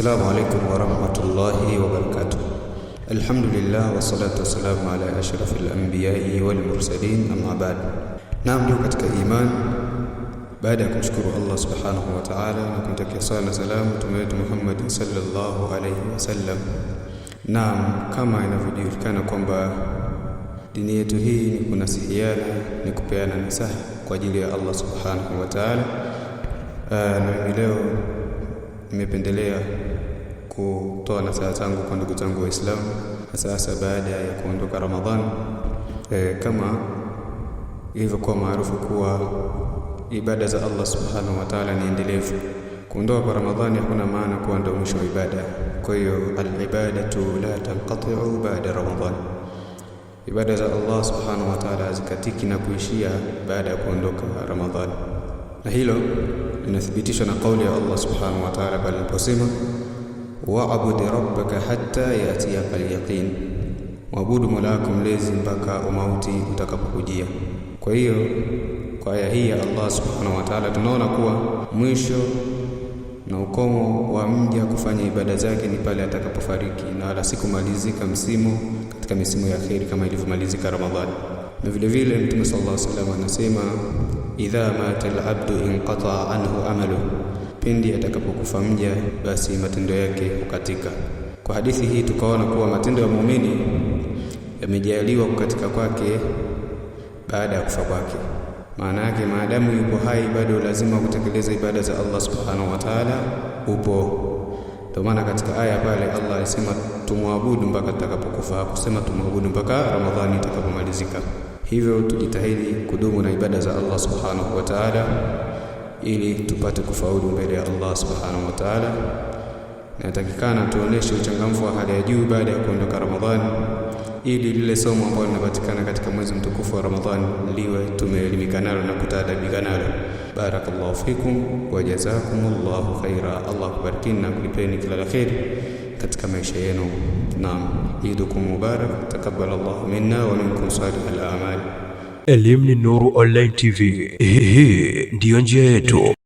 Assalamu alaikum warahmatullahi wabarakatuh. Alhamdulillah wassalatu wassalamu ala ashrafil anbiya'i wal mursalin, amma ba'd. Naam, ndio katika iman, baada ya kumshukuru Allah subhanahu wa ta'ala na kumtakia sala na salamu mtume wetu Muhammad sallallahu alayhi wasallam. Naam, kama inavyojulikana kwamba dini yetu hii ni kunasihiana, ni kupeana nasaha kwa ajili ya Allah subhanahu wa ta'ala. Na mimi leo nimependelea kutoa nasaha zangu kwa ndugu zangu Waislamu, hasa baada ya kuondoka Ramadhani. Kama ilivyokuwa maarufu kuwa ibada za Allah subhanahu wa ta'ala ni endelevu. Kuondoka kwa Ramadhani hakuna maana kuwa ndio mwisho wa ibada. Kwa hiyo al-ibadatu la tanqati'u ba'da Ramadhani. Ibada za Allah subhanahu wa ta'ala zikatiki na kuishia baada ya kuondoka Ramadhani. Na hilo linathibitishwa na kauli ya Allah subhanahu wa ta'ala pale aliposema wa'bud rabbaka hatta ya'tiyaka al-yaqin, waabudu Mola wako mlezi mpaka umauti utakapokujia. Kwa hiyo kwa aya hii ya Allah subhanahu wa ta'ala tunaona kuwa mwisho na ukomo wa mja kufanya ibada zake ni pale atakapofariki, na wala sikumalizika msimu katika misimu ya kheri kama ilivyomalizika Ramadhani. Na vile vile Mtume sallallahu alaihi wasallam anasema idha mata al-abdu inqata anhu amalu, pindi atakapokufa mja basi matendo yake hukatika. Kwa hadithi hii tukaona kuwa matendo ya muumini yamejaliwa kukatika kwake baada ya kufa kwake. Maana yake maadamu yupo hai bado lazima kutekeleza ibada za Allah subhanahu wa ta'ala upo. Ndio maana katika aya pale Allah alisema tumwabudu mpaka tutakapokufa, hakusema tumwabudu mpaka Ramadhani itakapomalizika. Hivyo tujitahidi kudumu na ibada za Allah subhanahu wa ta'ala ili tupate kufaulu mbele ya Allah subhanahu wa ta'ala. Natakikana tuoneshe uchangamfu wa hali ya juu baada ya kuondoka Ramadhani, ili lile somo ambalo linapatikana katika mwezi mtukufu wa Ramadhani liwe tumeelimika nalo na kutaadabika nalo. Barakallahu fikum wa jazakumullahu khaira. Allah kubarikini na kulipeni kila la kheri katika maisha yenu. Naam, Idukum mubarak, takabbalallahu minna wa minkum salihal a'mal. Elimu ni Nuru Online TV. Hii ndiyo njia yetu.